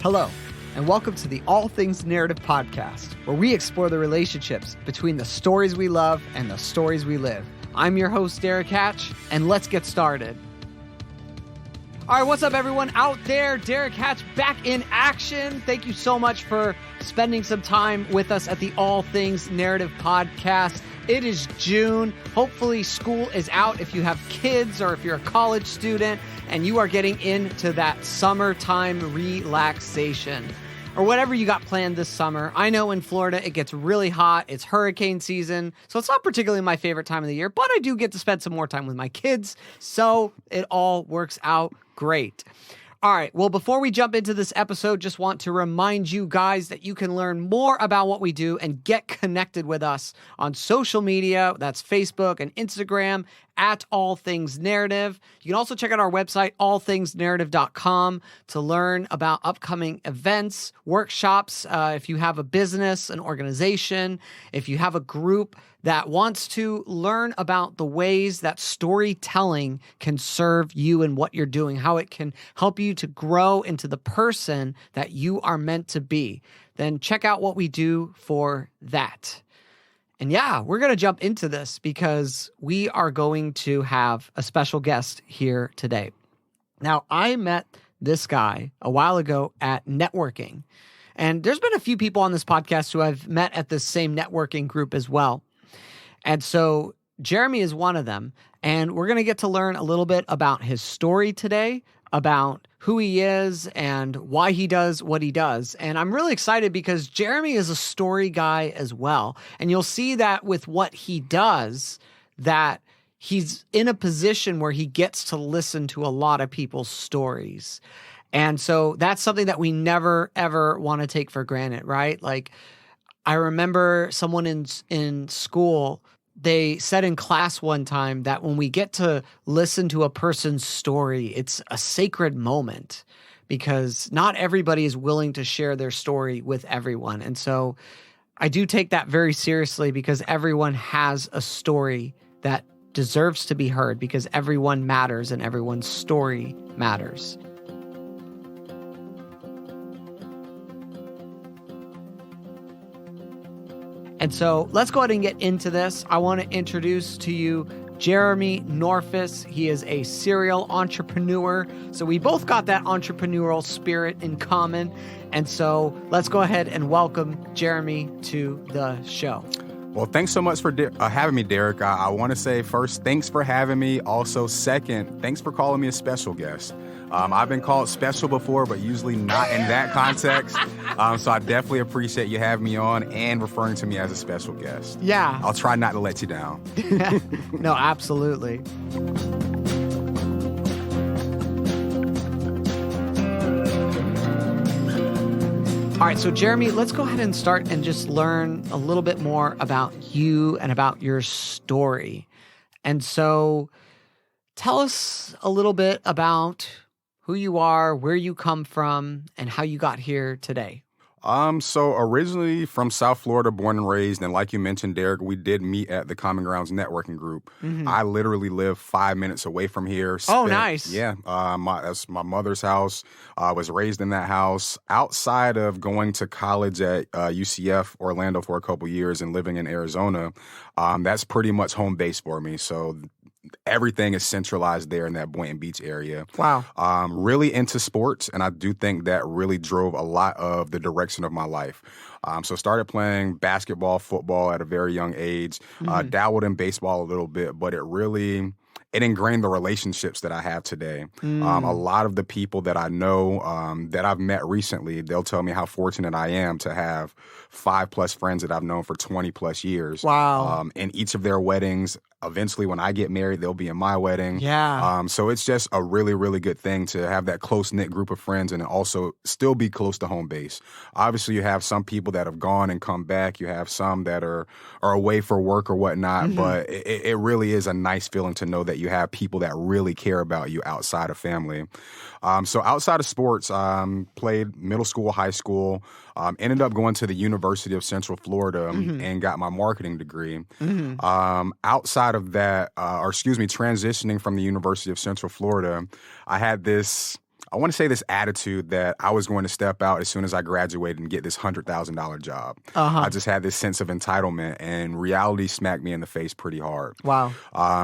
Hello, and welcome to the All Things Narrative podcast, where we explore the relationships between the stories we love and the stories we live. I'm your host, Derek Hatch, and let's get started. All right, what's up, everyone out there? Derek Hatch back in action. Thank you so much for spending some time with us at the All Things Narrative podcast. It is June. Hopefully school is out if you have kids or if you're a college student and you are getting into that summertime relaxation or whatever you got planned this summer. I know in Florida it gets really hot. It's hurricane season, so it's not particularly my favorite time of the year, but I do get to spend some more time with my kids, so it all works out great. All right, well, before we jump into this episode, just want to remind you guys that you can learn more about what we do and get connected with us on social media. That's Facebook and Instagram at All Things Narrative. You can also check out our website, allthingsnarrative.com, to learn about upcoming events, workshops. If you have a business, an organization, if you have a group that wants to learn about the ways that storytelling can serve you and what you're doing, how it can help you to grow into the person that you are meant to be, then check out what we do for that. And yeah, we're going to jump into this because we are going to have a special guest here today. Now, I met this guy a while ago at networking, and there's been a few people on this podcast who I've met at this same networking group as well. And so Jeremy is one of them, and we're going to get to learn a little bit about his story today, about who he is and why he does what he does. And I'm really excited because Jeremy is a story guy as well. And you'll see that with what he does, that he's in a position where he gets to listen to a lot of people's stories. And so that's something that we never, ever want to take for granted, right? Like, I remember someone in school, they said in class one time that when we get to listen to a person's story, it's a sacred moment because not everybody is willing to share their story with everyone. And so I do take that very seriously because everyone has a story that deserves to be heard because everyone matters and everyone's story matters. And so let's go ahead and get into this. I want to introduce to you Jeremy Norfus. He is a serial entrepreneur. So we both got that entrepreneurial spirit in common. And so let's go ahead and welcome Jeremy to the show. Well, thanks so much for having me, Derek. I want to say first, thanks for having me. Also, second, thanks for calling me a special guest. I've been called special before, but usually not in that context. So I definitely appreciate you having me on and referring to me as a special guest. Yeah. I'll try not to let you down. No, absolutely. All right, so Jeremy, let's go ahead and start and just learn a little bit more about you and about your story. And so tell us a little bit about who you are, where you come from, and how you got here today. So originally from South Florida, born and raised, and like you mentioned, Derek, we did meet at the Common Grounds networking group. Mm-hmm. I literally live 5 minutes away from here. Oh, nice. Yeah, that's my mother's house. I was raised in that house. Outside of going to college at UCF Orlando for a couple years and living in Arizona, that's pretty much home base for me. So everything is centralized there in that Boynton Beach area. Wow. Really into sports, and I do think that really drove a lot of the direction of my life. So started playing basketball, football at a very young age, dabbled in baseball a little bit, but it ingrained the relationships that I have today. A lot of the people that I know that I've met recently, they'll tell me how fortunate I am to have 5+ friends that I've known for 20+ years. Wow. In each of their weddings, eventually when I get married, they'll be in my wedding. Yeah. So it's just a really, really good thing to have that close-knit group of friends and also still be close to home base. Obviously, you have some people that have gone and come back. You have some that are away for work or whatnot, but it really is a nice feeling to know that you have people that really care about you outside of family. So outside of sports, played middle school, high school, ended up going to the University of Central Florida and got my marketing degree. Outside of that, transitioning from the University of Central Florida, I had this I want to say this attitude that I was going to step out as soon as I graduated and get this $100,000 job. I just had this sense of entitlement, and reality smacked me in the face pretty hard. Wow.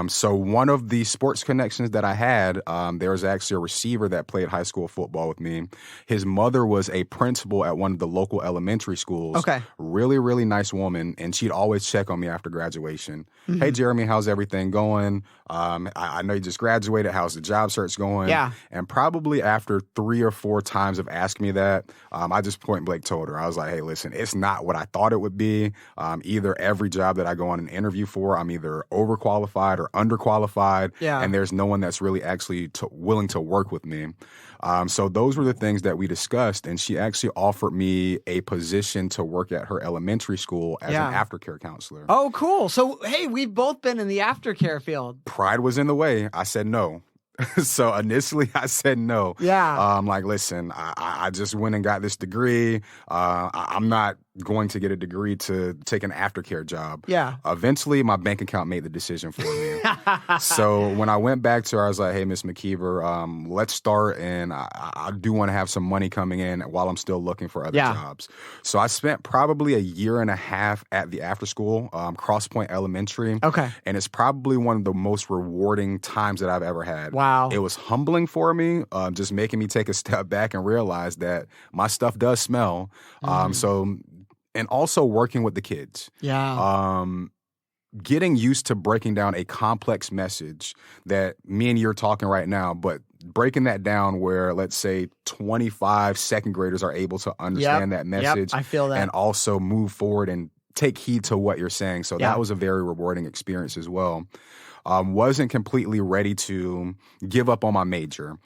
So one of the sports connections that I had, there was actually a receiver that played high school football with me. His mother was a principal at one of the local elementary schools. Okay. Really, really nice woman, and she'd always check on me after graduation. Hey, Jeremy, how's everything going? I know you just graduated. How's the job search going? Yeah. And probably after 3 or 4 times of asking me that, I just point blank told her, I was like, hey, listen, it's not what I thought it would be. Either every job that I go on an interview for, I'm either overqualified or underqualified. Yeah. And there's no one that's really actually willing to work with me. So those were the things that we discussed. And she actually offered me a position to work at her elementary school as an aftercare counselor. Oh, cool. So, hey, we've both been in the aftercare field. Pride was in the way. I said no. So initially I said no. Yeah. Like, listen, I just went and got this degree. I'm not going to get a degree to take an aftercare job. Yeah. Eventually, my bank account made the decision for me. So when I went back to her, I was like, hey, Miss McKeever, let's start. And I do want to have some money coming in while I'm still looking for other jobs. So I spent probably a year and a half at the after school, Cross Point Elementary. Okay. And it's probably one of the most rewarding times that I've ever had. Wow. It was humbling for me, just making me take a step back and realize that my stuff does smell. And also working with the kids. Yeah. Getting used to breaking down a complex message that me and you are talking right now, but breaking that down where, let's say, 25 second graders are able to understand that message. I feel that. And also move forward and take heed to what you're saying. So that was a very rewarding experience as well. Wasn't completely ready to give up on my major.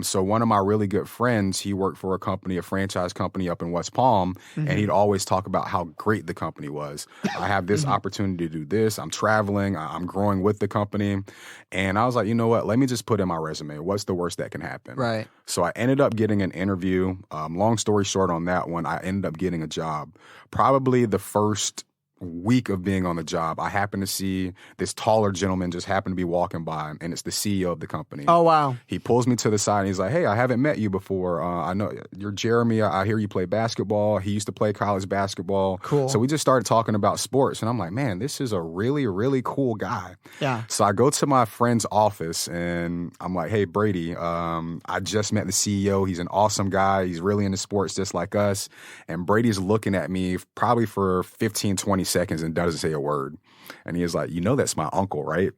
So one of my really good friends, he worked for a franchise company up in West Palm, and he'd always talk about how great the company was. I have this opportunity to do this. I'm traveling. I'm growing with the company. And I was like, you know what? Let me just put in my resume. What's the worst that can happen? Right. So I ended up getting an interview. Long story short on that one, I ended up getting a job. Probably the first week of being on the job, I happened to see this taller gentleman just happened to be walking by, and it's the CEO of the company. Oh, wow. He pulls me to the side, and he's like, hey, I haven't met you before. I know you're Jeremy. I hear you play basketball. He used to play college basketball. Cool. So we just started talking about sports, and I'm like, man, this is a really, really cool guy. Yeah. So I go to my friend's office, and I'm like, hey, Brady, I just met the CEO. He's an awesome guy. He's really into sports just like us. And Brady's looking at me probably for 15, 20 seconds and doesn't say a word. And he is like, you know, that's my uncle, right?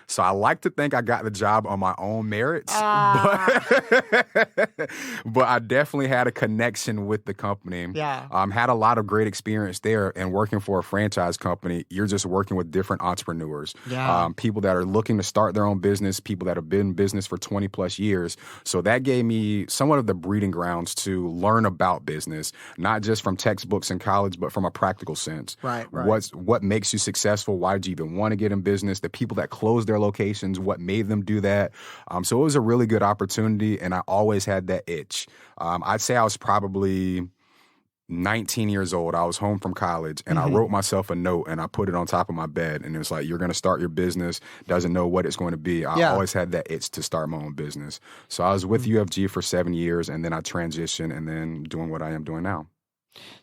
So I like to think I got the job on my own merits, but I definitely had a connection with the company. Yeah. Had a lot of great experience there. And working for a franchise company, you're just working with different entrepreneurs. Yeah. People that are looking to start their own business, people that have been in business for 20 plus years. So that gave me somewhat of the breeding grounds to learn about business, not just from textbooks in college, but from a practical sense. Right. What makes you successful? Why did you even want to get in business? The people that closed their locations, what made them do that. So it was a really good opportunity, and I always had that itch. I'd say I was probably 19 years old. I was home from college, and I wrote myself a note, and I put it on top of my bed, and it was like, you're going to start your business, doesn't know what it's going to be. I always had that itch to start my own business. So I was with UFG for 7 years, and then I transitioned, and then doing what I am doing now.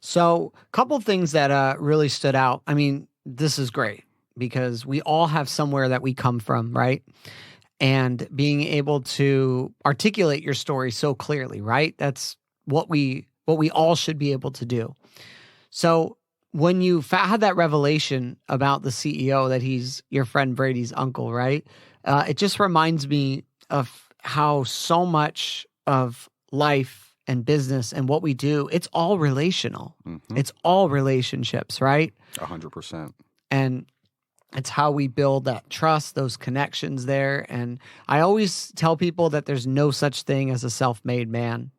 So a couple things that really stood out. I mean, this is great, because we all have somewhere that we come from, right? And being able to articulate your story so clearly, right? That's what we all should be able to do. So when you had that revelation about the CEO, that he's your friend Brady's uncle, right? It just reminds me of how so much of life and business and what we do, it's all relational. It's all relationships, right? 100%. And it's how we build that trust, those connections there. And I always tell people that there's no such thing as a self-made man.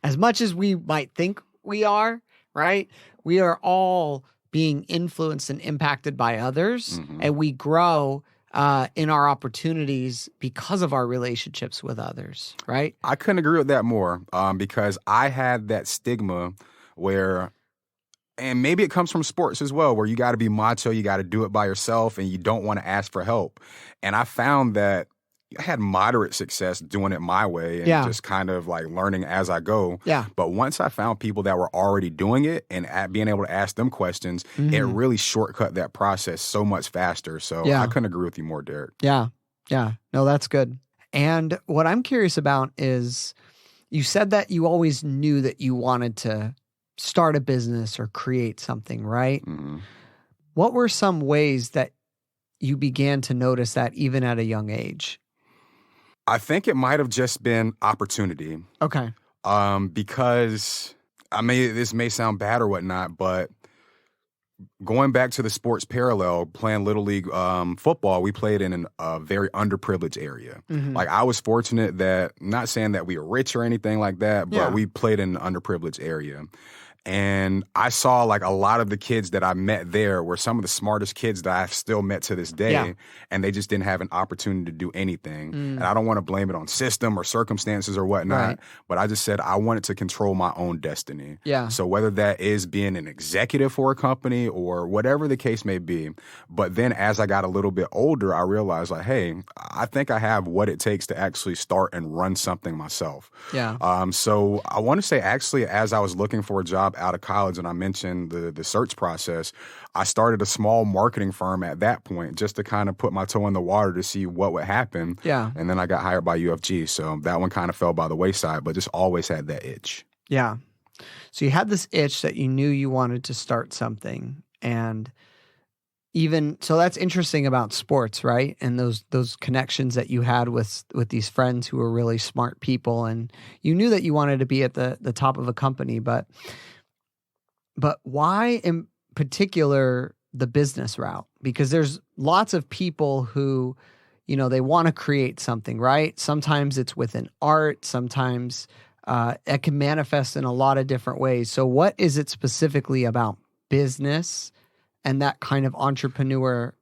As much as we might think we are, right? We are all being influenced and impacted by others. And we grow in our opportunities because of our relationships with others, right? I couldn't agree with that more, because I had that stigma where, and maybe it comes from sports as well, where you got to be macho, you got to do it by yourself, and you don't want to ask for help. And I found that I had moderate success doing it my way and just kind of like learning as I go. Yeah. But once I found people that were already doing it and being able to ask them questions, it really shortcut that process so much faster. So I couldn't agree with you more, Derek. Yeah. Yeah. No, that's good. And what I'm curious about is you said that you always knew that you wanted to start a business or create something, right? Mm-hmm. What were some ways that you began to notice that even at a young age? I think it might have just been opportunity. Okay. Because this may sound bad or whatnot, but going back to the sports parallel, playing Little League football, we played in a very underprivileged area. Mm-hmm. Like I was fortunate that, not saying that we were rich or anything like that, but we played in an underprivileged area. And I saw like a lot of the kids that I met there were some of the smartest kids that I've still met to this day. And they just didn't have an opportunity to do anything. And I don't want to blame it on system or circumstances or whatnot, but I just said I wanted to control my own destiny. Yeah. So whether that is being an executive for a company or whatever the case may be. But then as I got a little bit older, I realized like, hey, I think I have what it takes to actually start and run something myself. Yeah. So I want to say actually as I was looking for a job out of college, and I mentioned the search process, I started a small marketing firm at that point just to kind of put my toe in the water to see what would happen. Yeah. And then I got hired by UFG. So that one kind of fell by the wayside, but just always had that itch. Yeah. So you had this itch that you knew you wanted to start something. And even so, that's interesting about sports, right? And those connections that you had with these friends who were really smart people, and you knew that you wanted to be at the top of a company, but why in particular the business route? Because there's lots of people who, they want to create something, right? Sometimes it's within art, sometimes it can manifest in a lot of different ways. So what is it specifically about business and that kind of entrepreneur?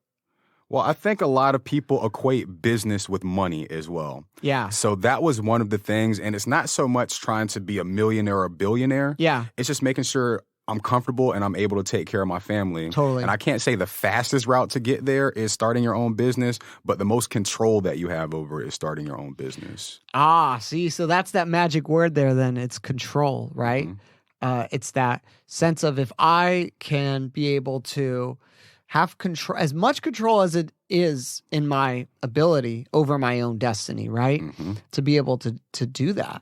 Well, I think a lot of people equate business with money as well. Yeah. So that was one of the things. And it's not so much trying to be a millionaire or a billionaire. Yeah. It's just making sure I'm comfortable and I'm able to take care of my family. Totally. And I can't say the fastest route to get there is starting your own business, but the most control that you have over it is starting your own business. See, so that's that magic word there then. It's control, right? Mm-hmm. It's that sense of if I can be able to have control, as much control as it is in my ability over my own destiny, right? Mm-hmm. To be able to do that.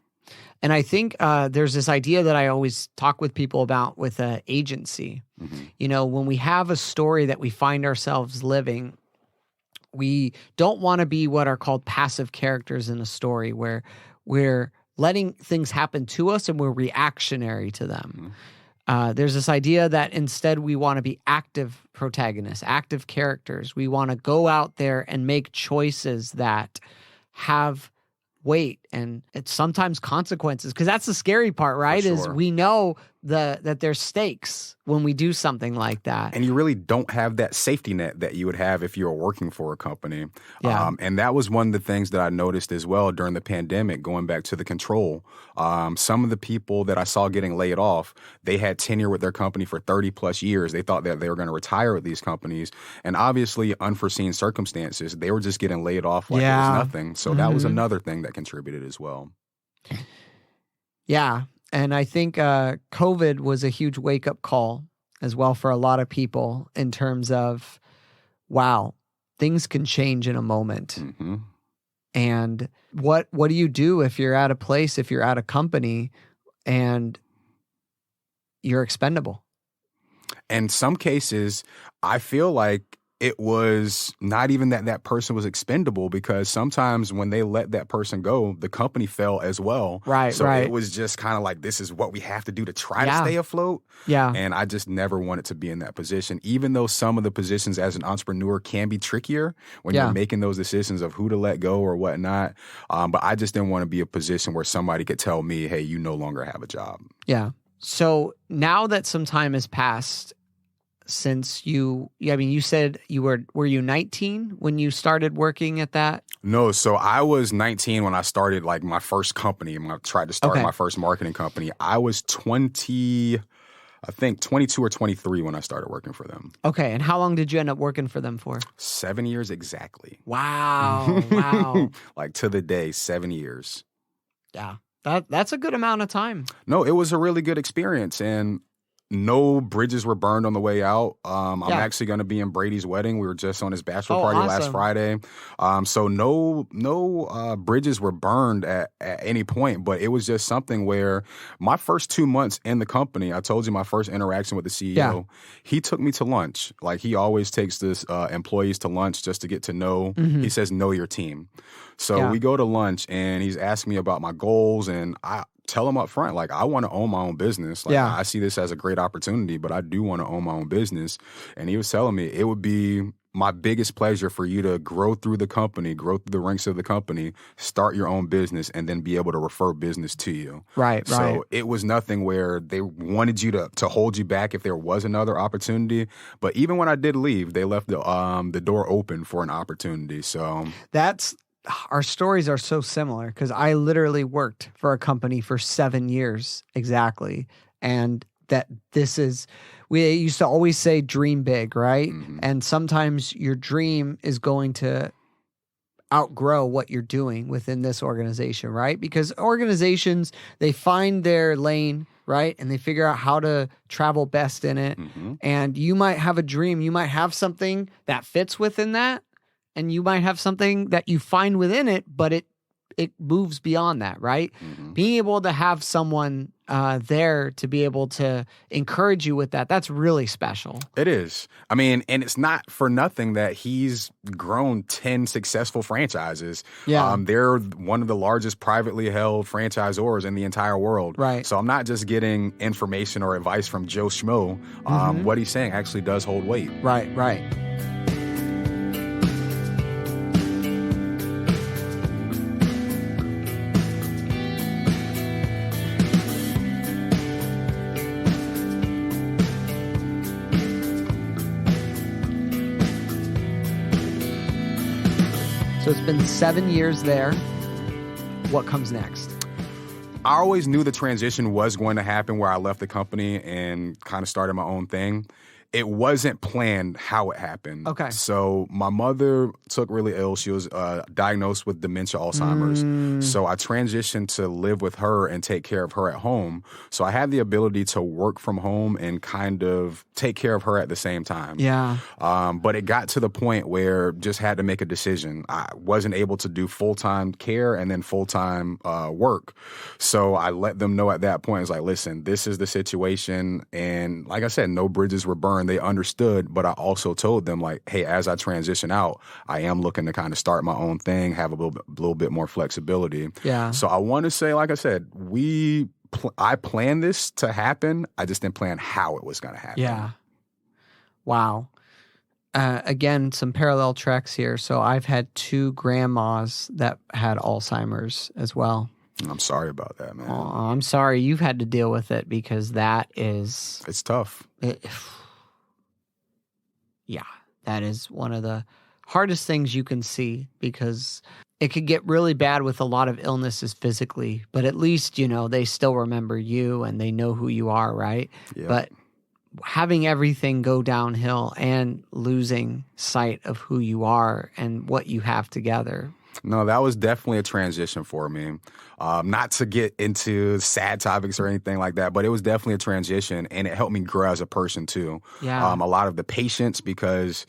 And I think there's this idea that I always talk with people about with agency. Mm-hmm. When we have a story that we find ourselves living, we don't want to be what are called passive characters in a story where we're letting things happen to us and we're reactionary to them. Mm-hmm. There's this idea that instead we want to be active protagonists, active characters. We want to go out there and make choices that have weight and it's sometimes consequences, because that's the scary part, right? Is we know that there's stakes when we do something like that, and you really don't have that safety net that you would have if you were working for a company. And that was one of the things that I noticed as well during the pandemic, going back to the control. Some of the people that I saw getting laid off, they had tenure with their company for 30 plus years. They thought that they were going to retire with these companies, and obviously unforeseen circumstances, they were just getting laid off like it was nothing. So that was another thing that contributed as well. Yeah. And I think COVID was a huge wake-up call as well for a lot of people in terms of, wow, things can change in a moment. Mm-hmm. And what do you do if you're at a place, if you're at a company and you're expendable? In some cases, I feel like it was not even that person was expendable, because sometimes when they let that person go, the company fell as well. Right, so right. It was just kind of like, this is what we have to do to try to stay afloat. Yeah. And I just never wanted to be in that position, even though some of the positions as an entrepreneur can be trickier when you're making those decisions of who to let go or whatnot. But I just didn't want to be a position where somebody could tell me, hey, you no longer have a job. Yeah. So now that some time has passed, since you said were you 19 when you started working at that? No, so I was 19 when I started like my first company, when I tried to start my first marketing company. I was 20, I think 22 or 23 when I started working for them. Okay, and how long did you end up working for them for? 7 years exactly. Wow, wow. Like to the day, 7 years. Yeah, that's a good amount of time. No, it was a really good experience, and no bridges were burned on the way out. I'm actually going to be in Brady's wedding. We were just on his bachelor party last Friday. So no bridges were burned at any point, but it was just something where my first 2 months in the company, I told you my first interaction with the CEO, he took me to lunch. Like he always takes this employees to lunch just to get to know, he says, know your team. So we go to lunch and he's asking me about my goals, and I tell him up front, like, I want to own my own business. Like, I see this as a great opportunity, but I do want to own my own business. And he was telling me it would be my biggest pleasure for you to grow through the company, grow through the ranks of the company, start your own business, and then be able to refer business to you. Right. So it was nothing where they wanted you to hold you back if there was another opportunity. But even when I did leave, they left the door open for an opportunity. So our stories are so similar because I literally worked for a company for 7 years exactly. And we used to always say dream big, right? Mm-hmm. And sometimes your dream is going to outgrow what you're doing within this organization, right? Because organizations, they find their lane, right? And they figure out how to travel best in it. Mm-hmm. And you might have a dream. You might have something that fits within that. And you might have something that you find within it, but it moves beyond that, right? Mm-hmm. Being able to have someone there to be able to encourage you with that's really special. It is. I mean, and it's not for nothing that he's grown 10 successful franchises. Yeah. They're one of the largest privately held franchisors in the entire world. Right. So I'm not just getting information or advice from Joe Schmo. What he's saying actually does hold weight. Right. So it's been 7 years there. What comes next? I always knew the transition was going to happen where I left the company and kind of started my own thing. It wasn't planned how it happened. Okay. So my mother took really ill. She was diagnosed with dementia, Alzheimer's. So I transitioned to live with her and take care of her at home. So I had the ability to work from home and kind of take care of her at the same time. Yeah. But it got to the point where just had to make a decision. I wasn't able to do full-time care and then full-time work. So I let them know at that point, it's like, listen, this is the situation. And like I said, no bridges were burned. They understood, but I also told them, like, hey, as I transition out, I am looking to kind of start my own thing, have a little bit more flexibility. Yeah. So I want to say, like I said, I planned this to happen. I just didn't plan how it was going to happen. Yeah. Wow. Again, some parallel tracks here. So I've had 2 grandmas that had Alzheimer's as well. I'm sorry about that, man. Oh, I'm sorry you've had to deal with it because it's tough. Yeah, that is one of the hardest things you can see because it could get really bad with a lot of illnesses physically, but at least, they still remember you and they know who you are, right? Yeah. But having everything go downhill and losing sight of who you are and what you have together. No, that was definitely a transition for me. Not to get into sad topics or anything like that, but it was definitely a transition, and it helped me grow as a person too. Yeah. A lot of the patience because,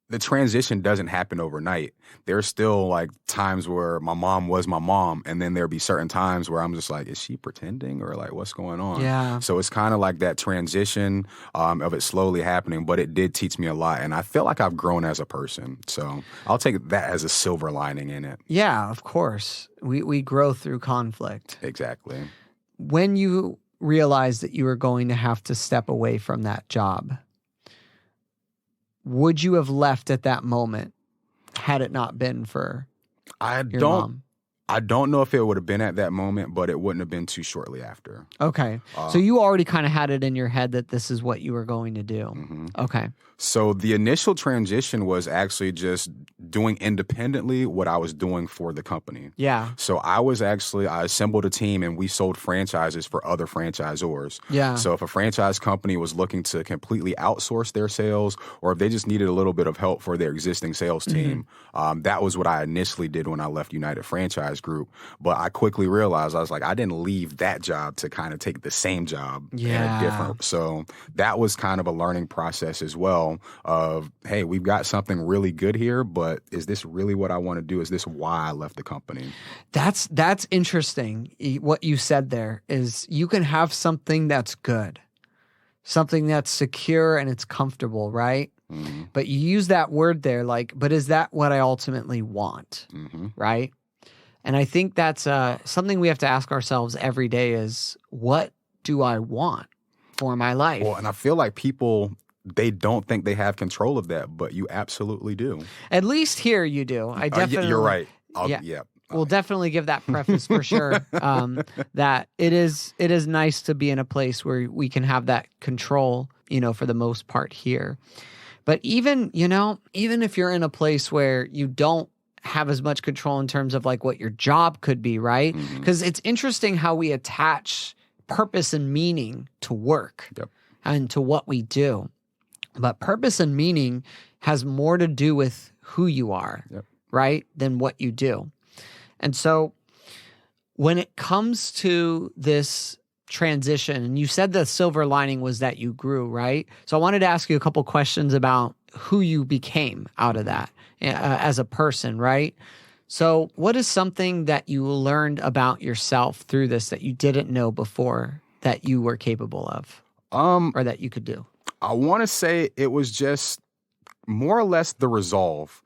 the transition doesn't happen overnight. There's still like times where my mom was my mom, and then there'll be certain times where I'm just like, is she pretending or like what's going on? Yeah. So it's kind of like that transition of it slowly happening, but it did teach me a lot, and I feel like I've grown as a person. So I'll take that as a silver lining in it. Yeah, of course. We grow through conflict. Exactly. When you realized that you were going to have to step away from that job, would you have left at that moment had it not been for your mom? I don't know if it would have been at that moment, but it wouldn't have been too shortly after. Okay. So you already kind of had it in your head that this is what you were going to do. Mm-hmm. Okay. So the initial transition was actually just doing independently what I was doing for the company. Yeah. So I assembled a team and we sold franchises for other franchisors. Yeah. So if a franchise company was looking to completely outsource their sales, or if they just needed a little bit of help for their existing sales team, that was what I initially did when I left United Franchise Group. But I quickly realized, I was like, I didn't leave that job to kind of take the same job. So that was kind of a learning process as well of, hey, we've got something really good here, but is this really what I want to do? Is this why I left the company? That's interesting. What you said there is you can have something that's good, something that's secure and it's comfortable, right? Mm-hmm. But you use that word there, like, but is that what I ultimately want? Mm-hmm. Right? And I think that's something we have to ask ourselves every day is, what do I want for my life? Well, and I feel like people, they don't think they have control of that, but you absolutely do. At least here you do. I definitely. You're right. We'll definitely give that preface for sure. That it is nice to be in a place where we can have that control, for the most part here. But even if you're in a place where you don't have as much control in terms of like what your job could be, right? Because it's interesting how we attach purpose and meaning to work and to what we do. But purpose and meaning has more to do with who you are, right, than what you do. And so when it comes to this transition, and you said the silver lining was that you grew, right? So I wanted to ask you a couple questions about who you became out of that as a person, right? So what is something that you learned about yourself through this that you didn't know before that you were capable of or that you could do? I want to say it was just more or less the resolve,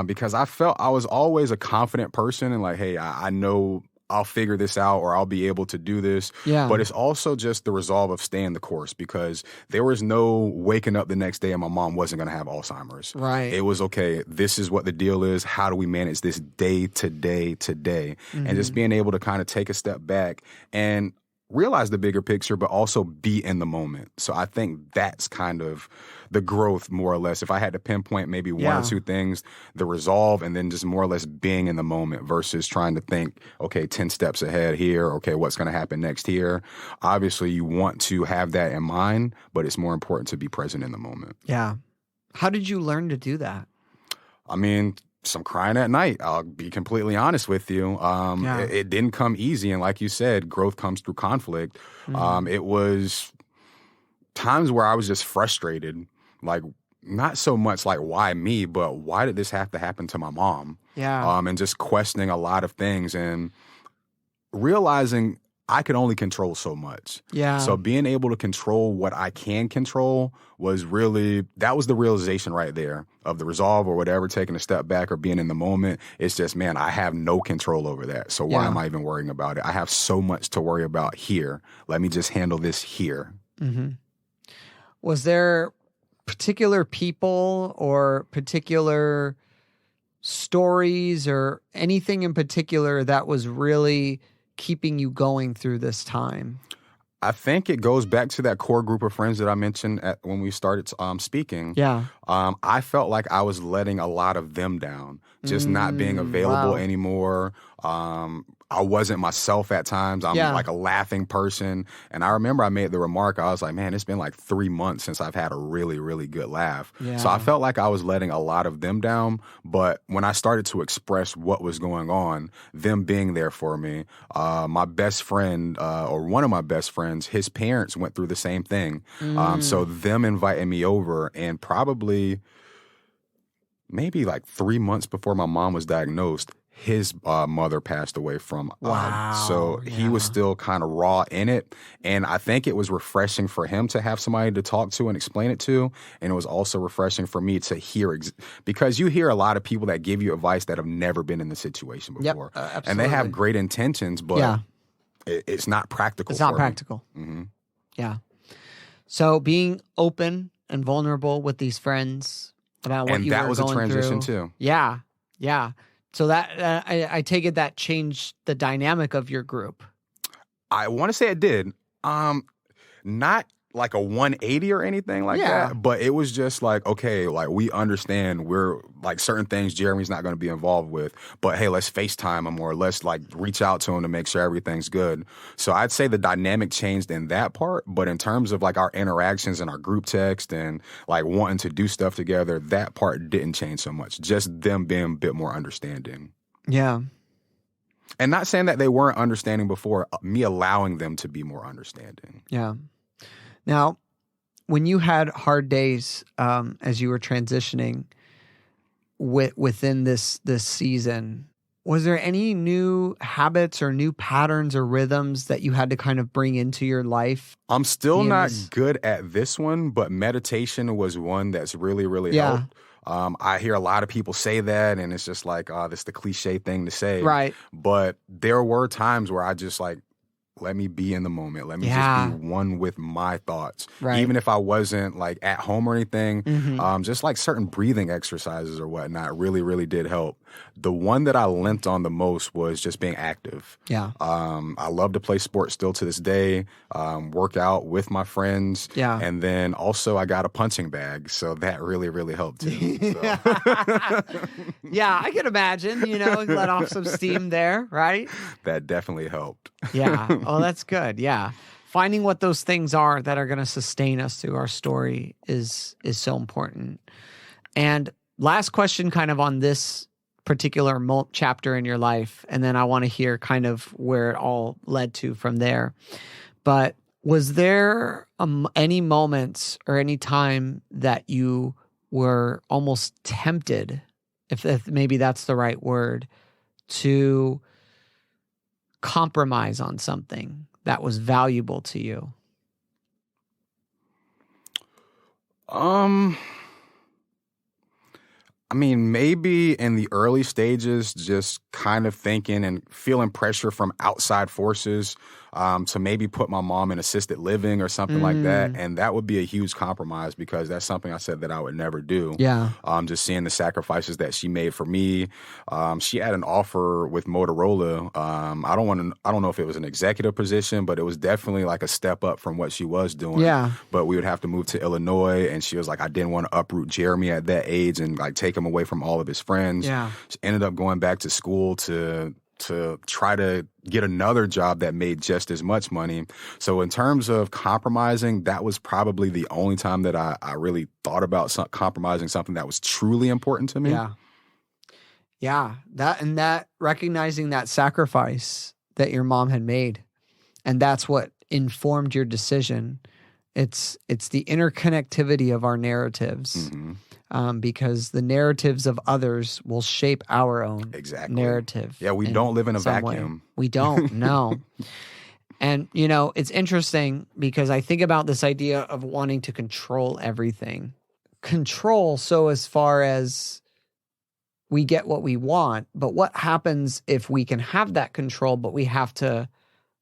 because I felt I was always a confident person and like, hey, I know I'll figure this out or I'll be able to do this. Yeah. But it's also just the resolve of staying the course, because there was no waking up the next day and my mom wasn't going to have Alzheimer's. Right. It was, okay, this is what the deal is. How do we manage this day to day to day? And just being able to kind of take a step back and realize the bigger picture, but also be in the moment. So I think that's kind of the growth, more or less. If I had to pinpoint maybe one or two things, the resolve, and then just more or less being in the moment versus trying to think, okay, 10 steps ahead here. Okay, what's going to happen next here? Obviously, you want to have that in mind, but it's more important to be present in the moment. Yeah. How did you learn to do that? I mean, some crying at night. I'll be completely honest with you. It didn't come easy. And like you said, growth comes through conflict. It was times where I was just frustrated, like not so much like why me, but why did this have to happen to my mom? Yeah. And just questioning a lot of things and realizing I could only control so much. Yeah. So being able to control what I can control that was the realization right there of the resolve or whatever, taking a step back or being in the moment. It's just, man, I have no control over that. So why am I even worrying about it? I have so much to worry about here. Let me just handle this here. Mm-hmm. Was there particular people or particular stories or anything in particular that was really keeping you going through this time? I think it goes back to that core group of friends that I mentioned when we started speaking. Yeah. I felt like I was letting a lot of them down, just not being available anymore. I wasn't myself at times. I'm like a laughing person. And I remember I made the remark, I was like, man, it's been like 3 months since I've had a really, really good laugh. Yeah. So I felt like I was letting a lot of them down. But when I started to express what was going on, them being there for me, my best friend or one of my best friends, his parents went through the same thing. So them inviting me over, and probably maybe like 3 months before my mom was diagnosed, his mother passed away from. So he was still kind of raw in it. And I think it was refreshing for him to have somebody to talk to and explain it to. And it was also refreshing for me to hear, because you hear a lot of people that give you advice that have never been in the situation before. And they have great intentions, but it's not practical. It's not practical. Mm-hmm. Yeah. So being open and vulnerable with these friends about what you were going through. And that was a transition too. Yeah. Yeah. So that I take it that changed the dynamic of your group. I want to say it did. Not like a 180 or anything like that, but it was just like, okay, like we understand we're like certain things Jeremy's not going to be involved with, but hey, let's FaceTime him or let's like reach out to him to make sure everything's good. So I'd say the dynamic changed in that part, but in terms of like our interactions and our group text and like wanting to do stuff together, that part didn't change so much. Just them being a bit more understanding. Yeah. And not saying that they weren't understanding before, me allowing them to be more understanding. Yeah. Now, when you had hard days as you were transitioning within this season, was there any new habits or new patterns or rhythms that you had to kind of bring into your life? I'm still not good at this one, but meditation was one that's really, really helped. I hear a lot of people say that, and it's just like, oh, that's the cliche thing to say. Right. But there were times where I just like, let me be in the moment. Let me just be one with my thoughts. Right. Even if I wasn't like at home or anything, just like certain breathing exercises or whatnot really, really did help. The one that I limped on the most was just being active. Yeah. I love to play sports still to this day, work out with my friends. Yeah. And then also I got a punching bag. So that really, really helped too. So. Yeah, I can imagine, let off some steam there, right? That definitely helped. Yeah. Oh, that's good. Yeah. Finding what those things are that are going to sustain us through our story is so important. And last question kind of on this particular chapter in your life, and then I want to hear kind of where it all led to from there. But was there any moments or any time that you were almost tempted, if maybe that's the right word, to compromise on something that was valuable to you? I mean, maybe in the early stages, just kind of thinking and feeling pressure from outside forces to maybe put my mom in assisted living or something like that. And that would be a huge compromise because that's something I said that I would never do. Yeah. Just seeing the sacrifices that she made for me. She had an offer with Motorola. I don't know if it was an executive position, but it was definitely like a step up from what she was doing. Yeah. But we would have to move to Illinois, and she was like, I didn't want to uproot Jeremy at that age and like take him away from all of his friends. Yeah. She ended up going back to school to try to get another job that made just as much money. So in terms of compromising, that was probably the only time that I really thought about compromising something that was truly important to me. Yeah. Yeah. That recognizing that sacrifice that your mom had made, and that's what informed your decision. It's the interconnectivity of our narratives. Because the narratives of others will shape our own narrative. Yeah, we don't live in a vacuum. We don't, no. And, it's interesting because I think about this idea of wanting to control everything. Control, so as far as we get what we want, but what happens if we can have that control, but we have to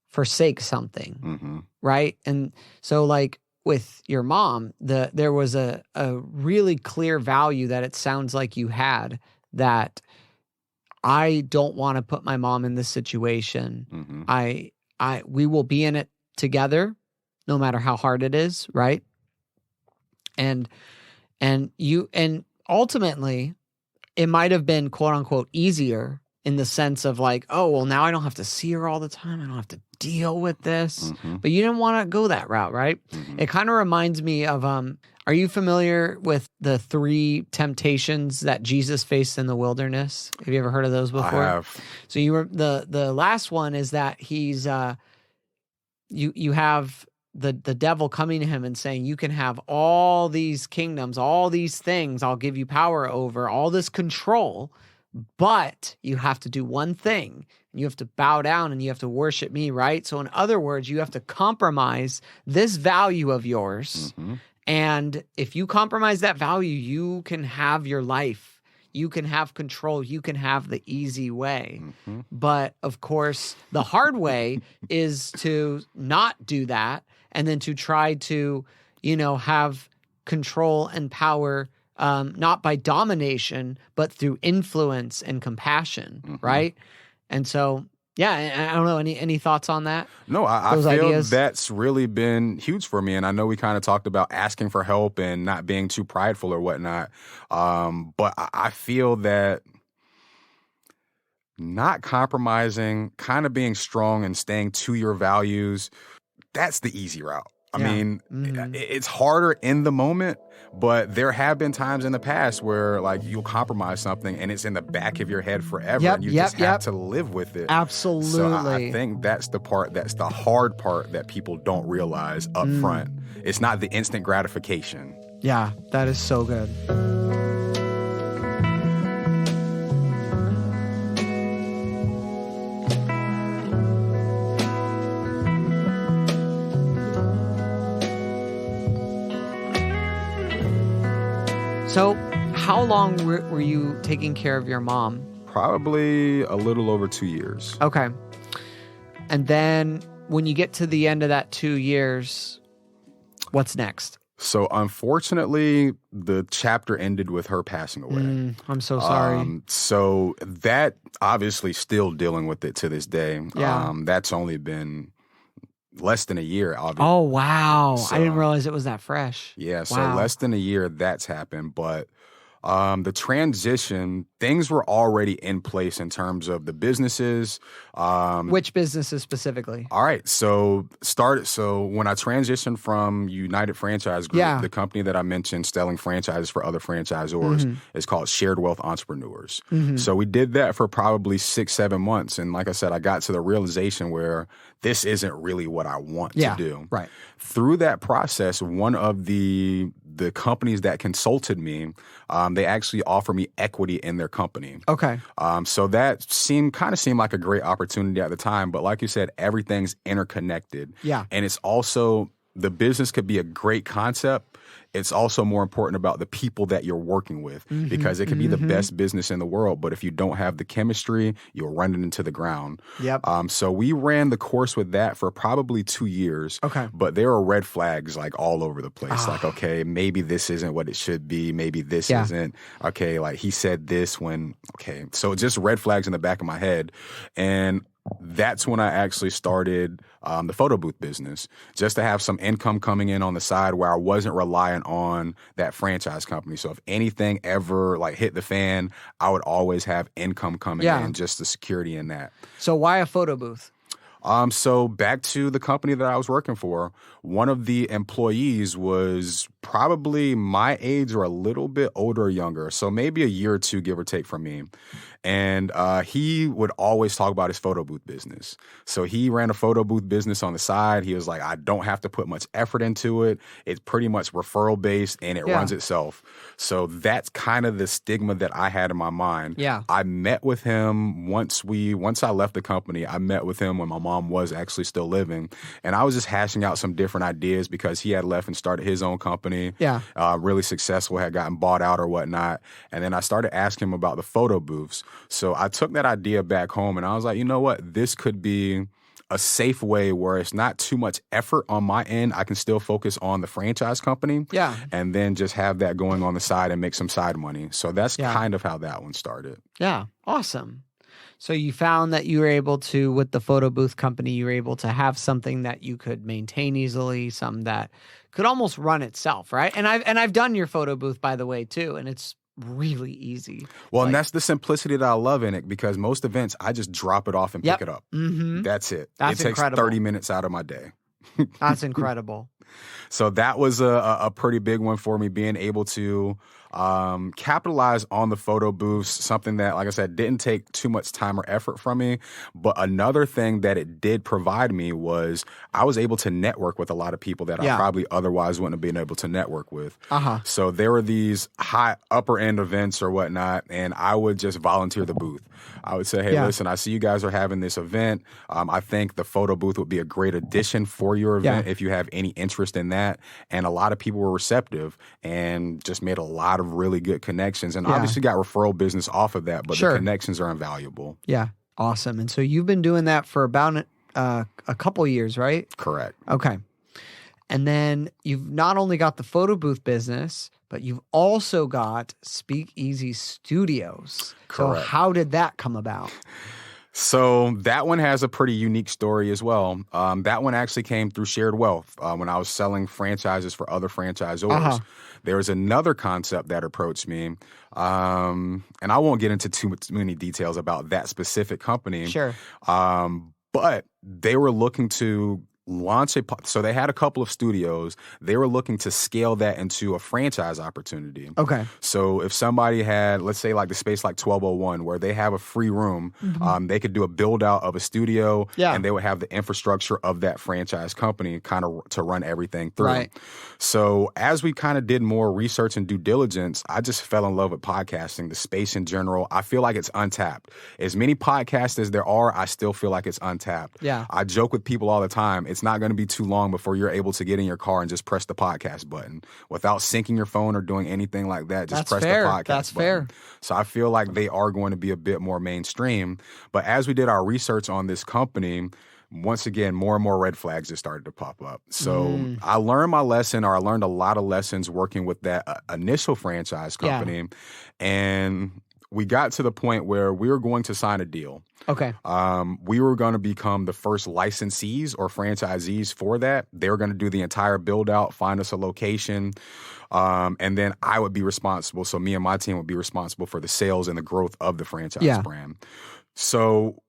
forsake something, right? And so like, with your mom, there was a really clear value that it sounds like you had, that I don't want to put my mom in this situation. We will be in it together, no matter how hard it is, right? And ultimately, it might have been quote unquote easier in the sense of like, oh, well, now I don't have to see her all the time. I don't have to deal with this. But you didn't want to go that route, right? It kind of reminds me of, are you familiar with the 3 temptations that Jesus faced in the wilderness? Have you ever heard of those before? I have. So the last one is that he's, you have the devil coming to him and saying, you can have all these kingdoms, all these things, I'll give you power over, all this control, but you have to do one thing, and you have to bow down and you have to worship me, right? So in other words, you have to compromise this value of yours. And if you compromise that value, you can have your life. You can have control. You can have the easy way. But of course, the hard way is to not do that and then to try to, have control and power not by domination, but through influence and compassion, right? And so, yeah, I don't know. Any thoughts on that? No, I Those feel ideas? that's really been huge for me. And I know we kind of talked about asking for help and not being too prideful or whatnot. But I feel that not compromising, kind of being strong and staying to your values, that's the easy route. I mean, it's harder in the moment, but there have been times in the past where like you'll compromise something and it's in the back of your head forever and you just have to live with it. Absolutely. So I think that's the part, that's the hard part that people don't realize up front. It's not the instant gratification. Yeah, that is so good. So how long were you taking care of your mom? Probably a little over 2 years. Okay. And then when you get to the end of that 2 years, what's next? So unfortunately, the chapter ended with her passing away. I'm so sorry. So that obviously still dealing with it to this day. Yeah. That's only been less than a year, obviously. Oh, wow. So, I didn't realize it was that fresh. Yeah, so Wow. less than a year that's happened. But the transition, things were already in place in terms of the businesses. Which businesses specifically? All right, so when I transitioned from United Franchise Group, the company that I mentioned selling franchises for other franchisors is called Shared Wealth Entrepreneurs. So we did that for probably 6-7 months. And like I said, I got to the realization where this isn't really what I want to do. Right. Through that process, one of the companies that consulted me, they actually offered me equity in their company. Okay. So that seemed like a great opportunity at the time. But like you said, everything's interconnected. Yeah. And it's also, the business could be a great concept. It's also more important about the people that you're working with because it could be the best business in the world. But if you don't have the chemistry, you'll run it into the ground. Yep. So we ran the course with that for probably 2 years. Okay. But there are red flags like all over the place. Like, okay, maybe this isn't what it should be. Maybe this isn't. Okay, like he said this when, okay. So just red flags in the back of my head. And that's when I actually started the photo booth business, just to have some income coming in on the side where I wasn't reliant on that franchise company. So if anything ever like hit the fan, I would always have income coming in, just the security in that. So why a photo booth? So back to the company that I was working for, one of the employees was probably my age or a little bit older or younger. So maybe a year or two, give or take from me. And he would always talk about his photo booth business. So he ran a photo booth business on the side. He was like, I don't have to put much effort into it. It's pretty much referral based and it runs itself. So that's kind of the stigma that I had in my mind. Yeah. I met with him once I left the company. I met with him when my mom was actually still living. And I was just hashing out some different ideas because he had left and started his own company. Yeah. Really successful, had gotten bought out or whatnot. And then I started asking him about the photo booths. So I took that idea back home and I was like, you know what? This could be a safe way where it's not too much effort on my end. I can still focus on the franchise company. Yeah. And then just have that going on the side and make some side money. So that's kind of how that one started. Yeah. Awesome. So you found that you were able to, with the photo booth company, you were able to have something that you could maintain easily, some that could almost run itself, right? And I've done your photo booth, by the way, too, and it's really easy. Well, and that's the simplicity that I love in it because most events, I just drop it off and pick it up. That's it. That's it takes incredible. 30 minutes out of my day. That's incredible. So that was a pretty big one for me, being able to capitalize on the photo booths, something that, like I said, didn't take too much time or effort from me. But another thing that it did provide me was I was able to network with a lot of people that I probably otherwise wouldn't have been able to network with. So there were these high upper end events or whatnot, and I would just volunteer the booth. I would say, hey, listen, I see you guys are having this event. I think the photo booth would be a great addition for your event if you have any interest in that. And a lot of people were receptive and just made a lot of really good connections, and obviously got referral business off of that, but the connections are invaluable. Yeah. Awesome. And so you've been doing that for about a couple years, right? Correct. Okay. And then you've not only got the photo booth business, but you've also got Speakeasy Studios. Correct. So how did that come about? So that one has a pretty unique story as well. That one actually came through shared wealth. When I was selling franchises for other franchisors, there was another concept that approached me. And I won't get into too many details about that specific company. Sure. But they were looking to launch so they had a couple of studios. They were looking to scale that into a franchise opportunity. Okay. So if somebody had, let's say like the space like 1201, where they have a free room, they could do a build out of a studio, and they would have the infrastructure of that franchise company kind of to run everything through. Right. So as we kind of did more research and due diligence, I just fell in love with podcasting, the space in general. I feel like it's untapped. As many podcasts as there are, I still feel like it's untapped. Yeah. I joke with people all the time. It's not going to be too long before you're able to get in your car and just press the podcast button without syncing your phone or doing anything like that. Just press the podcast That's button. fair. So I feel like they are going to be a bit more mainstream. But as we did our research on this company, once again, more and more red flags just started to pop up. So I learned my lesson, or I learned a lot of lessons working with that initial franchise company. Yeah. And we got to the point where we were going to sign a deal. Okay. We were going to become the first licensees or franchisees for that. They were going to do the entire build out, find us a location, and then I would be responsible. So me and my team would be responsible for the sales and the growth of the franchise brand. So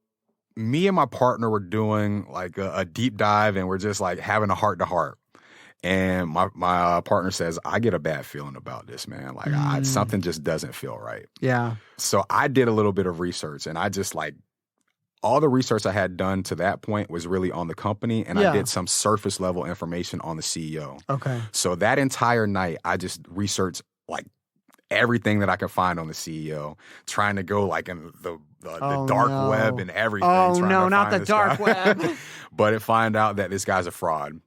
me and my partner were doing like a deep dive, and we're just like having a heart to heart. And my partner says, I get a bad feeling about this, man. Like something just doesn't feel right. Yeah. So I did a little bit of research, and I just like, all the research I had done to that point was really on the company, and I did some surface level information on the CEO. Okay. So that entire night, I just researched like everything that I could find on the CEO, trying to go like in the dark web and everything. Oh no, not the dark web. But find out that this guy's a fraud.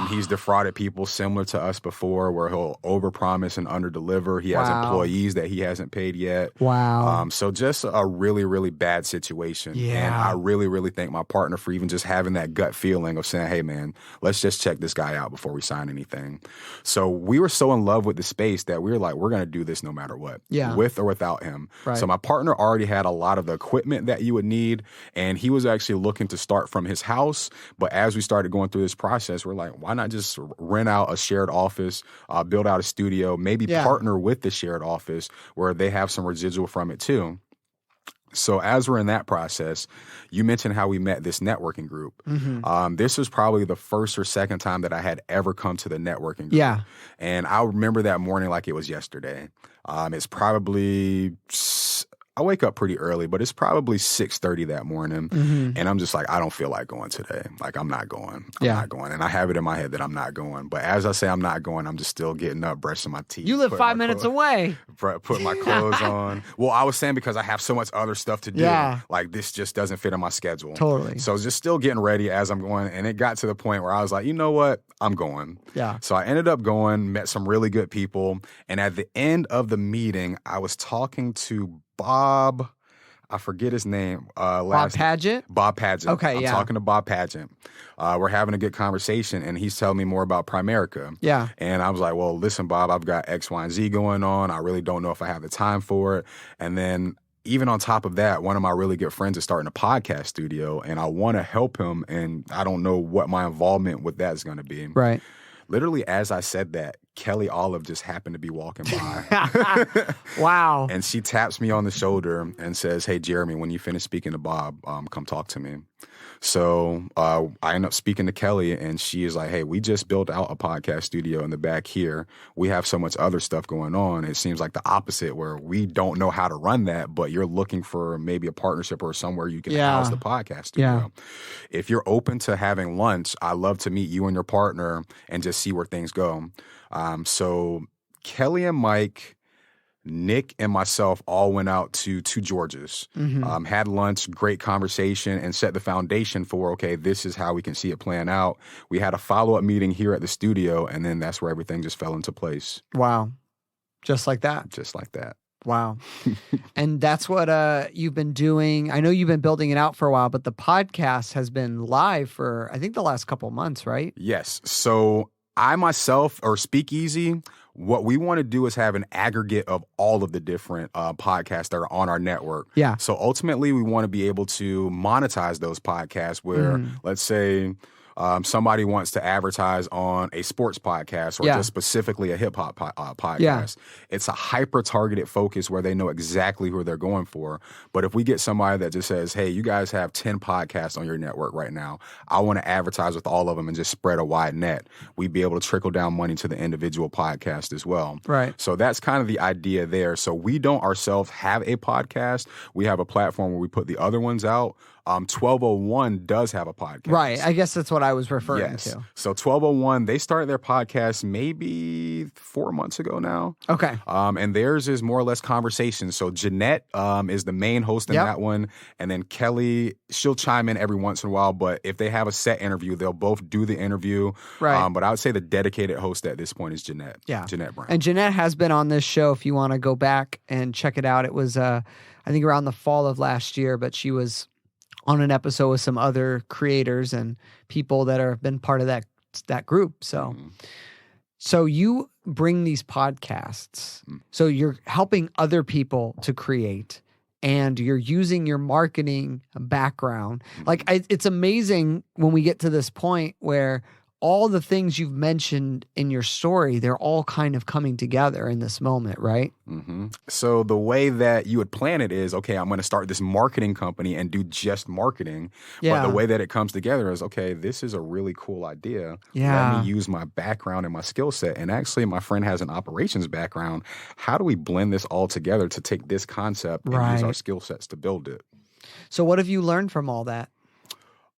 He's defrauded people similar to us before, where he'll overpromise and underdeliver. He has employees that he hasn't paid yet. Wow. So just a really, really bad situation. Yeah. And I really, really thank my partner for even just having that gut feeling of saying, hey, man, let's just check this guy out before we sign anything. So we were so in love with the space that we were like, we're going to do this no matter what, with or without him. Right. So my partner already had a lot of the equipment that you would need, and he was actually looking to start from his house. But as we started going through this process, we're like, why not just rent out a shared office, build out a studio, maybe partner with the shared office where they have some residual from it too. So as we're in that process, you mentioned how we met this networking group. This was probably the first or second time that I had ever come to the networking group. Yeah. And I remember that morning like it was yesterday. It's probably... I wake up pretty early, but it's probably 6:30 that morning. And I'm just like, I don't feel like going today. Like, I'm not going. I'm not going. And I have it in my head that I'm not going. But as I say I'm not going, I'm just still getting up, brushing my teeth. You live 5 minutes away. Put my clothes on. Well, I was saying because I have so much other stuff to do. Yeah. Like, this just doesn't fit in my schedule. Totally. So just still getting ready as I'm going. And it got to the point where I was like, you know what? I'm going. Yeah. So I ended up going, met some really good people. And at the end of the meeting, I was talking to Bob, I forget his name. Bob Paget? Bob Paget. Okay, I'm talking to Bob Paget. We're having a good conversation, and he's telling me more about Primerica. Yeah. And I was like, well, listen, Bob, I've got X, Y, and Z going on. I really don't know if I have the time for it. And then even on top of that, one of my really good friends is starting a podcast studio, and I want to help him, and I don't know what my involvement with that is going to be. Right. Literally, as I said that, Kelly Olive just happened to be walking by. Wow. And she taps me on the shoulder and says, hey, Jeremy, when you finish speaking to Bob, come talk to me. So I end up speaking to Kelly, and she is like, hey, we just built out a podcast studio in the back here. We have so much other stuff going on. It seems like the opposite, where we don't know how to run that, but you're looking for maybe a partnership or somewhere you can house the podcast studio. Yeah. If you're open to having lunch, I'd love to meet you and your partner and just see where things go. So Kelly and Mike, Nick and myself all went out to George's, had lunch, great conversation, and set the foundation for, okay, this is how we can see it playing out. We had a follow-up meeting here at the studio, and then that's where everything just fell into place. Wow. Just like that? Just like that. Wow. And that's what you've been doing. I know you've been building it out for a while, but the podcast has been live for, I think, the last couple of months, right? Yes. So I myself, or Speakeasy, what we want to do is have an aggregate of all of the different podcasts that are on our network. Yeah. So ultimately, we want to be able to monetize those podcasts where, let's say, somebody wants to advertise on a sports podcast or just specifically a hip hop podcast. Yeah. It's a hyper targeted focus where they know exactly who they're going for. But if we get somebody that just says, hey, you guys have 10 podcasts on your network right now, I want to advertise with all of them and just spread a wide net, we'd be able to trickle down money to the individual podcast as well. Right. So that's kind of the idea there. So we don't ourselves have a podcast. We have a platform where we put the other ones out. 1201 does have a podcast. Right. I guess that's what I was referring to. So 1201, they started their podcast maybe 4 months ago now. Okay. And theirs is more or less conversation. So Jeanette is the main host in that one. And then Kelly, she'll chime in every once in a while. But if they have a set interview, they'll both do the interview. Right. But I would say the dedicated host at this point is Jeanette. Yeah. Jeanette Brown. And Jeanette has been on this show if you want to go back and check it out. It was, I think, around the fall of last year, but she was on an episode with some other creators and people that have been part of that group. So, so you bring these podcasts. So you're helping other people to create, and you're using your marketing background. Like it's amazing when we get to this point where all the things you've mentioned in your story, they're all kind of coming together in this moment, right? So the way that you would plan it is, okay, I'm going to start this marketing company and do just marketing. Yeah. But the way that it comes together is, okay, this is a really cool idea. Yeah. Let me use my background and my skill set. And actually, my friend has an operations background. How do we blend this all together to take this concept and use our skill sets to build it? So what have you learned from all that?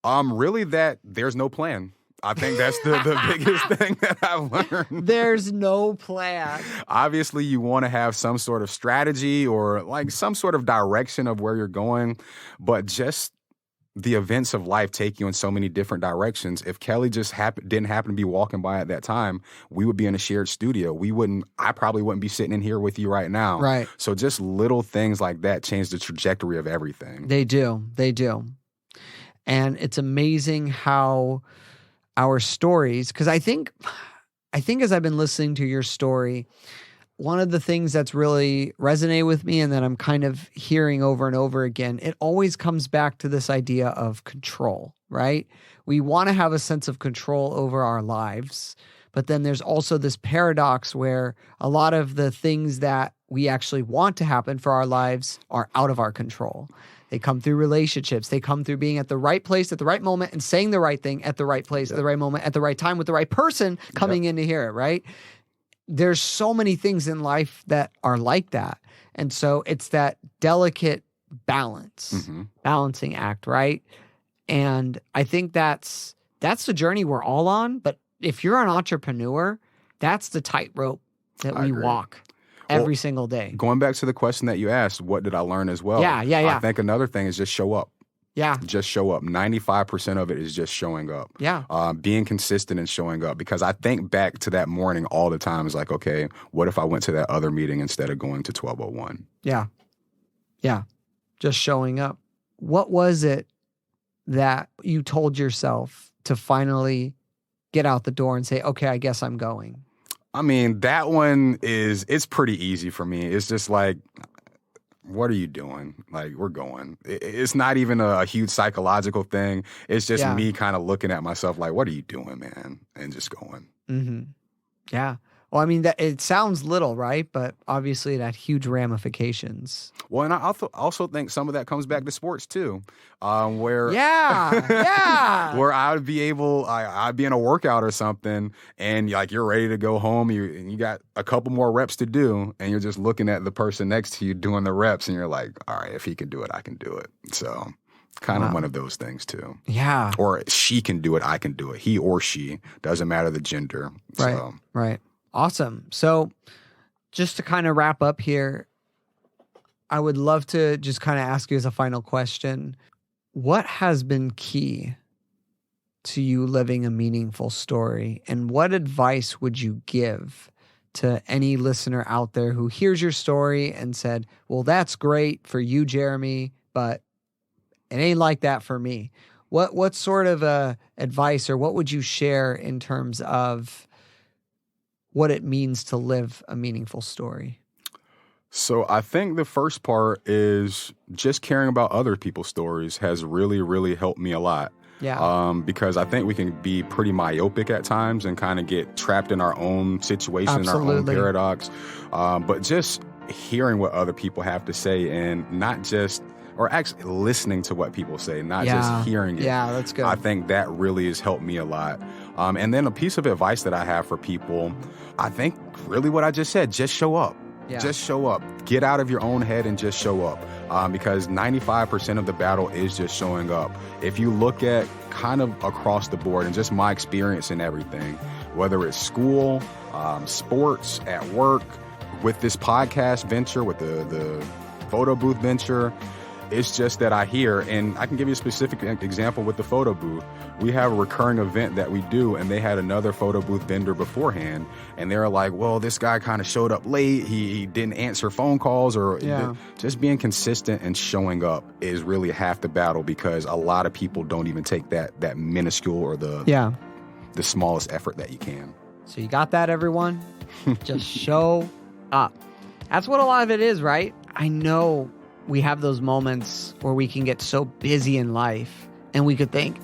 Really that there's no plan. I think that's the biggest thing that I've learned. There's no plan. Obviously, you want to have some sort of strategy or like some sort of direction of where you're going, but just the events of life take you in so many different directions. If Kelly just didn't happen to be walking by at that time, we would be in a shared studio. I probably wouldn't be sitting in here with you right now. Right. So just little things like that change the trajectory of everything. They do. And it's amazing how our stories, because I think as I've been listening to your story, one of the things that's really resonated with me and that I'm kind of hearing over and over again, it always comes back to this idea of control, right? We want to have a sense of control over our lives, but then there's also this paradox where a lot of the things that we actually want to happen for our lives are out of our control. They come through relationships. They come through being at the right place at the right moment and saying the right thing at the right place at the right moment at the right time with the right person coming in to hear it, right? There's so many things in life that are like that. And so it's that delicate balancing act, right? And I think that's the journey we're all on. But if you're an entrepreneur, that's the tightrope that we walk every single day. Going back to the question that you asked, what did I learn as well? Yeah. I think another thing is just show up. Yeah. Just show up. 95% of it is just showing up. Yeah. Being consistent and showing up. Because I think back to that morning all the time is like, okay, what if I went to that other meeting instead of going to 1201? Yeah. Yeah. Just showing up. What was it that you told yourself to finally get out the door and say, okay, I guess I'm going? I mean, that one it's pretty easy for me. It's just like, what are you doing? Like, we're going. It's not even a huge psychological thing. It's just me kind of looking at myself like, what are you doing, man? And just going. Mm-hmm. Yeah. Well, I mean, it sounds little, right? But obviously it had huge ramifications. Well, and I also think some of that comes back to sports too, where where I'd be in a workout or something, and like you're ready to go home, and you got a couple more reps to do, and you're just looking at the person next to you doing the reps, and you're like, all right, if he can do it, I can do it. So kind of one of those things too. Yeah. Or she can do it, I can do it. He or she, doesn't matter the gender. Right. So. Right. Awesome. So just to kind of wrap up here, I would love to just kind of ask you as a final question, what has been key to you living a meaningful story? And what advice would you give to any listener out there who hears your story and said, well, that's great for you, Jeremy, but it ain't like that for me? What sort of advice or what would you share in terms of what it means to live a meaningful story? So I think the first part is just caring about other people's stories has really, really helped me a lot. Yeah. Because I think we can be pretty myopic at times and kind of get trapped in our own situation, our own paradox. But just hearing what other people have to say and not just, or actually listening to what people say, not just hearing it. Yeah, that's good. I think that really has helped me a lot. And then a piece of advice that I have for people, I think really what I just said, just show up. Yeah. Just show up. Get out of your own head and just show up. Because 95% of the battle is just showing up. If you look at kind of across the board and just my experience in everything, whether it's school, sports, at work, with this podcast venture, with the photo booth venture, it's just that I hear, and I can give you a specific example with the photo booth. We have a recurring event that we do, and they had another photo booth vendor beforehand, and they were like, well, this guy kind of showed up late. He didn't answer phone calls, or just being consistent and showing up is really half the battle, because a lot of people don't even take that minuscule or the smallest effort that you can. So you got that, everyone? Just show up. That's what a lot of it is, right? I know we have those moments where we can get so busy in life and we could think,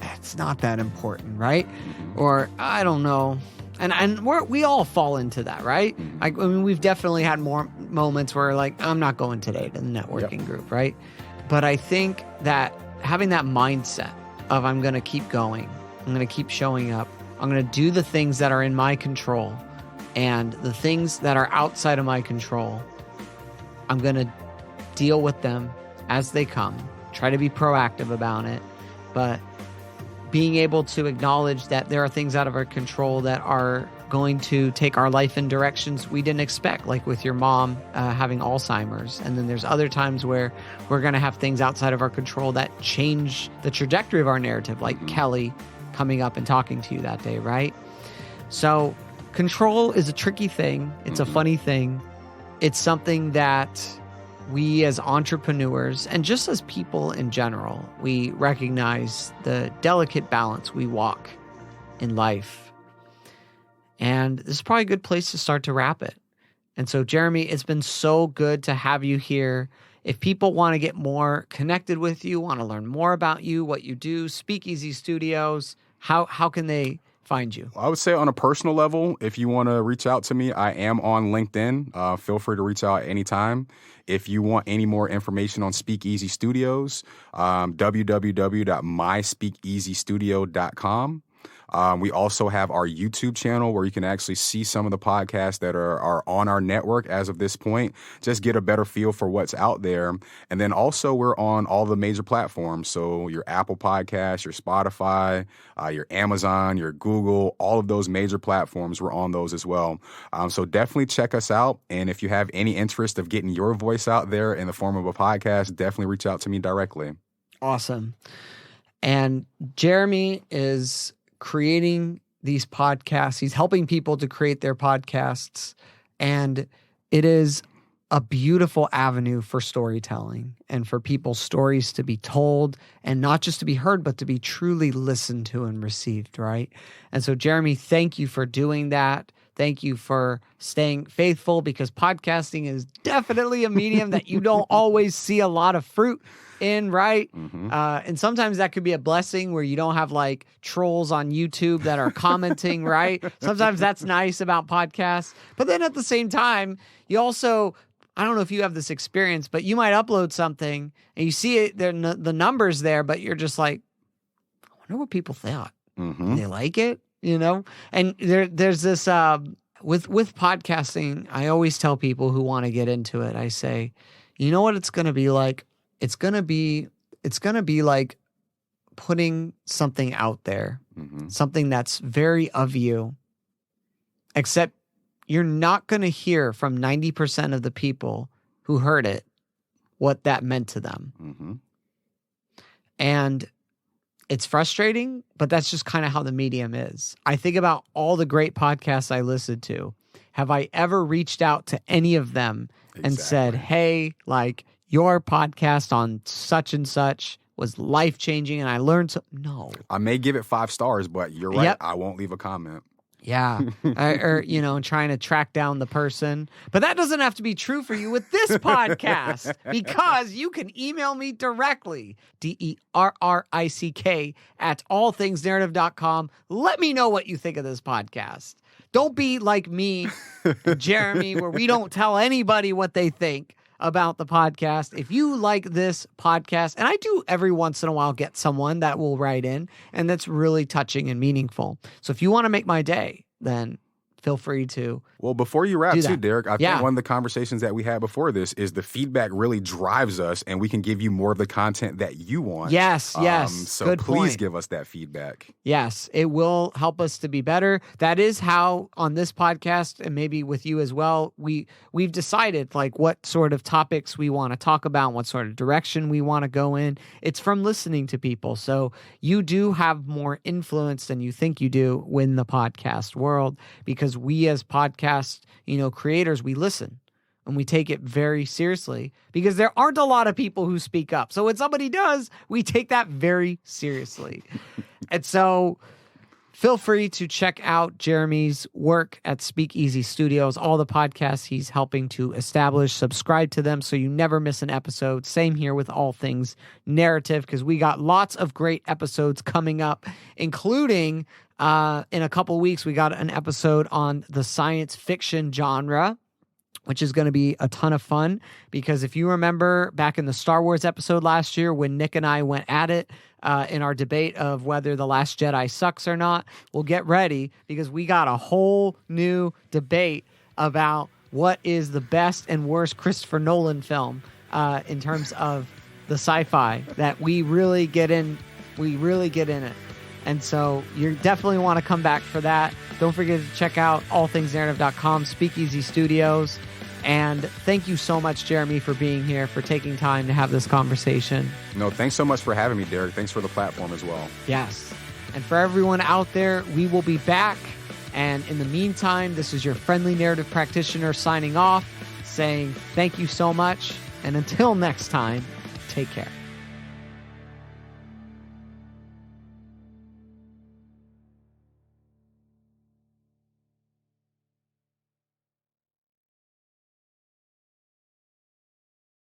it's not that important, right? Mm-hmm. Or I don't know. And we all fall into that, right? Mm-hmm. I mean, we've definitely had more moments where like, I'm not going today to the networking group, right? But I think that having that mindset of I'm going to keep going, I'm going to keep showing up, I'm going to do the things that are in my control, and the things that are outside of my control, I'm going to deal with them as they come, try to be proactive about it, but being able to acknowledge that there are things out of our control that are going to take our life in directions we didn't expect, like with your mom having Alzheimer's. And then there's other times where we're going to have things outside of our control that change the trajectory of our narrative, like Kelly coming up and talking to you that day, right? So control is a tricky thing. It's a funny thing. It's something that we as entrepreneurs and just as people in general, we recognize the delicate balance we walk in life. And this is probably a good place to start to wrap it. And so, Jeremy, it's been so good to have you here. If people want to get more connected with you, want to learn more about you, what you do, Speakeasy Studios, how can they find you? I would say on a personal level, if you want to reach out to me, I am on LinkedIn. Feel free to reach out anytime. If you want any more information on Speakeasy Studios, www.myspeakeasystudio.com. We also have our YouTube channel where you can actually see some of the podcasts that are on our network as of this point. Just get a better feel for what's out there. And then also we're on all the major platforms. So your Apple Podcasts, your Spotify, your Amazon, your Google, all of those major platforms, we're on those as well. So definitely check us out. And if you have any interest of getting your voice out there in the form of a podcast, definitely reach out to me directly. Awesome. And Jeremy is creating these podcasts. He's helping people to create their podcasts. And it is a beautiful avenue for storytelling and for people's stories to be told, and not just to be heard, but to be truly listened to and received, right? And so, Jeremy, thank you for doing that. Thank you for staying faithful, because podcasting is definitely a medium that you don't always see a lot of fruit in, right? Mm-hmm. And sometimes that could be a blessing where you don't have like trolls on YouTube that are commenting, right? Sometimes that's nice about podcasts. But then at the same time, you also, I don't know if you have this experience, but you might upload something and you see it, the numbers there, but you're just like, I wonder what people thought. Mm-hmm. They like it, you know? And there's this, with podcasting, I always tell people who want to get into it, I say, you know what it's going to be like? It's going to be like putting something out there, something that's very of you, except you're not going to hear from 90% of the people who heard it what that meant to them. Mm-hmm. And it's frustrating, but that's just kind of how the medium is. I think about all the great podcasts I listened to. Have I ever reached out to any of them and said, hey, like, your podcast on such and such was life-changing and I learned so? No. I may give it 5 stars, but you're right. Yep. I won't leave a comment. Yeah. Or, trying to track down the person. But that doesn't have to be true for you with this podcast, because you can email me directly, DERRICK at allthingsnarrative.com. Let me know what you think of this podcast. Don't be like me, Jeremy, where we don't tell anybody what they think about the podcast. If you like this podcast, and I do every once in a while get someone that will write in, and that's really touching and meaningful. So if you want to make my day, then feel free to. Well, before you wrap too, Derek, I think one of the conversations that we had before this is the feedback really drives us, and we can give you more of the content that you want. Yes. So Good please point. give us that feedback. Yes, it will help us to be better. That is how on this podcast, and maybe with you as well, we've decided like what sort of topics we want to talk about, what sort of direction we want to go in. It's from listening to people. So you do have more influence than you think you do in the podcast world, because we as podcast, creators, we listen and we take it very seriously, because there aren't a lot of people who speak up. So when somebody does, we take that very seriously. And so feel free to check out Jeremy's work at Speakeasy Studios, all the podcasts he's helping to establish. Subscribe to them so you never miss an episode. Same here with All Things Narrative, because we got lots of great episodes coming up, including in a couple weeks, we got an episode on the science fiction genre, which is going to be a ton of fun, because if you remember back in the Star Wars episode last year when Nick and I went at it in our debate of whether The Last Jedi sucks or not, well, get ready, because we got a whole new debate about what is the best and worst Christopher Nolan film in terms of the sci-fi that we really get in. We really get in it. And so you definitely want to come back for that. Don't forget to check out allthingsnarrative.com, Speakeasy Studios. And thank you so much, Jeremy, for being here, for taking time to have this conversation. No, thanks so much for having me, Derek. Thanks for the platform as well. Yes. And for everyone out there, we will be back. And in the meantime, this is your friendly narrative practitioner signing off, saying thank you so much. And until next time, take care.